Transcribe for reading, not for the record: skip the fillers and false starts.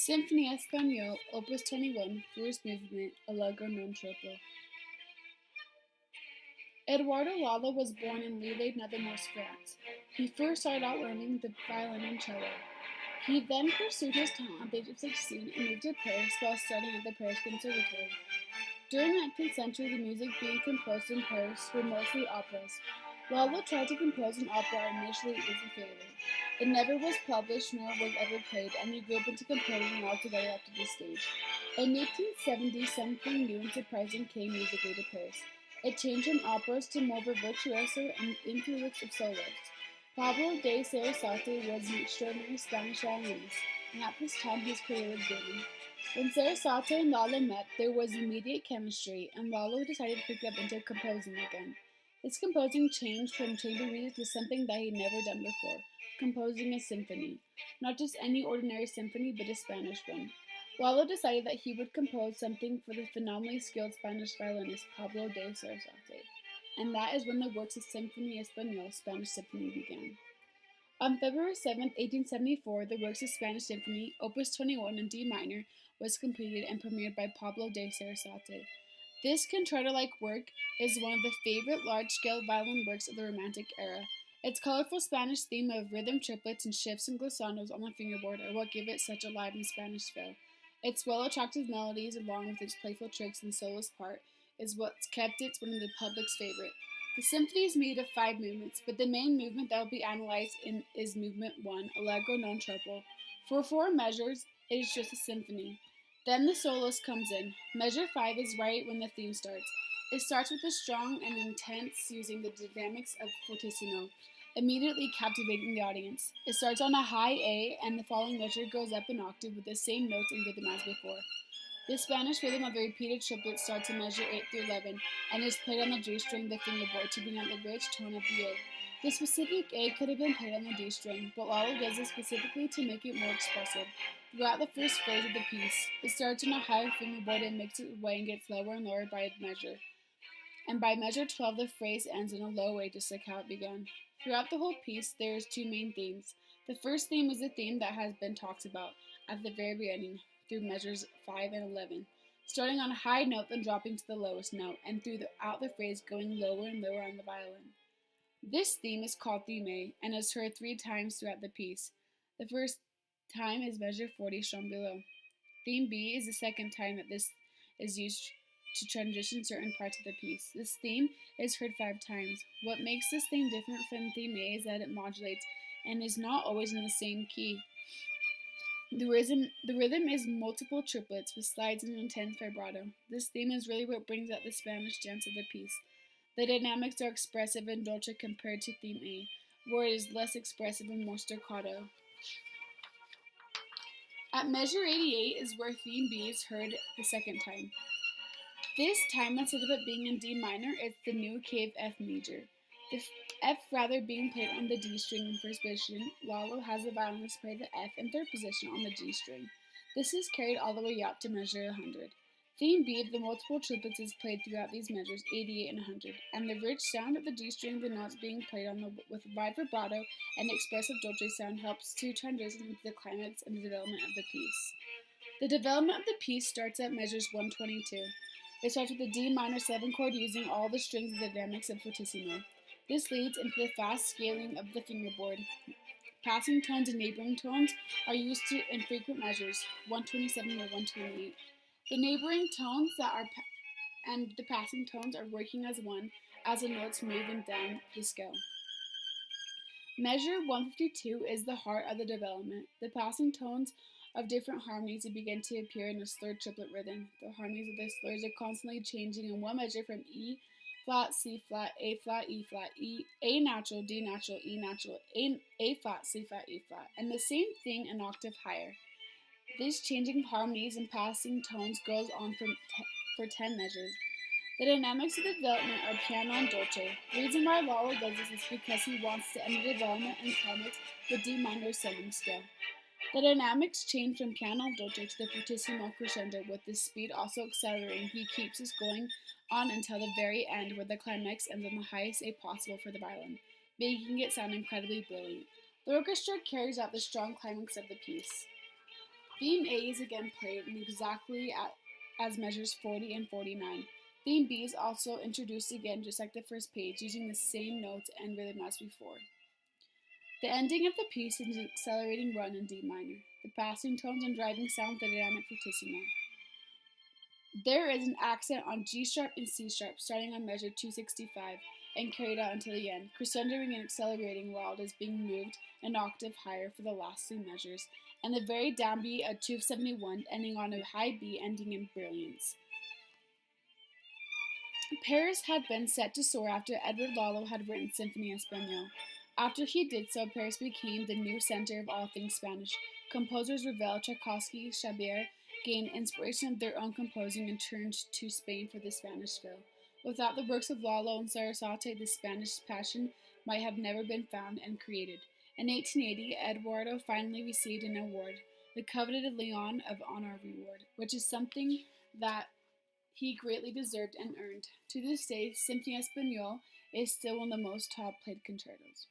Symphonie Espagnole, Opus 21, first movement, Allegro non troppo. Eduardo Lalla was born in Lille-Nethermoos, France. He first started out learning the violin and cello. He then pursued his talent at the age of 16 and moved to Paris while studying at the Paris Conservatory. During the 19th century, the music being composed in Paris were mostly operas. Lalla tried to compose an opera initially as a failure. It never was published nor was ever played, and he grew up into composing altogether after this stage. In 1870, something new and surprising came musically to Paris. It changed from operas to more virtuoso and influence of soloists. Pablo de Sarasate was an extraordinary Spanish violinist, and at this time his career was booming. When Sarasate and Lalla met, there was immediate chemistry, and Lalla decided to pick up into composing again. His composing changed from chamber music to something that he'd never done before, composing a symphony. Not just any ordinary symphony, but a Spanish one. Lalla decided that he would compose something for the phenomenally skilled Spanish violinist Pablo de Sarasate, and that is when the works of Symphonie Espagnole, Spanish Symphony, began. On February 7, 1874, the works of Spanish Symphony, Opus 21 in D minor, was completed and premiered by Pablo de Sarasate. This concerto-like work is one of the favorite large-scale violin works of the Romantic era. Its colorful Spanish theme of rhythm triplets and shifts and glissandos on the fingerboard are what give it such a live and Spanish feel. Its well-attractive melodies, along with its playful tricks and soloist part, is what's kept it one of the public's favorite. The symphony is made of 5 movements, but the main movement that will be analyzed is movement 1, Allegro non troppo. For 4 measures, it is just a symphony. Then the soloist comes in. Measure 5 is right when the theme starts. It starts with a strong and intense using the dynamics of fortissimo, immediately captivating the audience. It starts on a high A, and the following measure goes up an octave with the same notes and rhythm as before. The Spanish rhythm of the repeated triplets starts in measure 8 through 11 and is played on the G string of the fingerboard to bring out the rich tone of the A. The specific A could have been played on the D string, but Lalla does it specifically to make it more expressive. Throughout the first phrase of the piece, it starts on a higher fingerboard and makes its way and gets lower and lower by measure. And by measure 12, the phrase ends in a low A, just like how it began. Throughout the whole piece, there is 2 main themes. The first theme is the theme that has been talked about at the very beginning, through measures 5 and 11, starting on a high note then dropping to the lowest note, and throughout the phrase going lower and lower on the violin. This theme is called theme A, and is heard 3 times throughout the piece. The first time is measure 40 shown below. Theme B is the second time that this is used to transition certain parts of the piece. This theme is heard 5 times. What makes this theme different from theme A is that it modulates and is not always in the same key. The rhythm is multiple triplets with slides and intense vibrato. This theme is really what brings out the Spanish dance of the piece. The dynamics are expressive and dolce compared to theme A, where it is less expressive and more staccato. At measure 88 is where theme B is heard the second time. This time, instead of it being in D minor, it's the new key of F major. The F rather being played on the D string in first position, Lalla has the violinist play the F in third position on the G string. This is carried all the way up to measure 100. Theme B of the multiple triplets is played throughout these measures 88 and 100, and the rich sound of the G string of the notes being played with wide vibrato and expressive dolce sound helps to transition into the climax and the development of the piece. The development of the piece starts at measures 122. It starts with the D minor 7 chord using all the strings of the dynamics of fortissimo. This leads into the fast scaling of the fingerboard. Passing tones and neighboring tones are used in frequent measures, 127 or 128. The neighboring tones and the passing tones are working as one as the notes moving down the scale. Measure 152 is the heart of the development. The passing tones of different harmonies begin to appear in a slurred triplet rhythm. The harmonies of the slurs are constantly changing in one measure from E flat, C flat, A flat, E flat, E, A natural, D natural, E natural, A flat, C flat, E flat, and the same thing an octave higher. This changing of harmonies and passing tones goes on for 10 measures. The dynamics of the development are piano and dolce. The reason why Lalla does this is because he wants to end the development and climax with D minor 7 scale. The dynamics change from piano and dolce to the fortissimo crescendo, with the speed also accelerating. He keeps this going on until the very end, where the climax ends on the highest A possible for the violin, making it sound incredibly brilliant. The orchestra carries out the strong climax of the piece. Theme A is again played in exactly as measures 40 and 49. Theme B is also introduced again just like the first page, using the same notes and rhythm as before. The ending of the piece is an accelerating run in D minor, the passing tones and driving sound with the dynamic fortissimo. There is an accent on G sharp and C sharp, starting on measure 265 and carried out until the end, crescendoing and accelerating while it is being moved an octave higher for the last three measures, and the very downbeat at 271 ending on a high B ending in brilliance. Paris had been set to soar after Edward Lalo had written Symphonie Espagnole. After he did so, Paris became the new center of all things Spanish. Composers Ravel, Tchaikovsky, Chabert gained inspiration of their own composing and turned to Spain for the Spanish fill. Without the works of Lalo and Sarasate, the Spanish passion might have never been found and created. In 1880, Eduardo finally received an award, the coveted Leon of Honor Award, which is something that he greatly deserved and earned. To this day, Symphonie Espagnole is still one of the most top played concertos.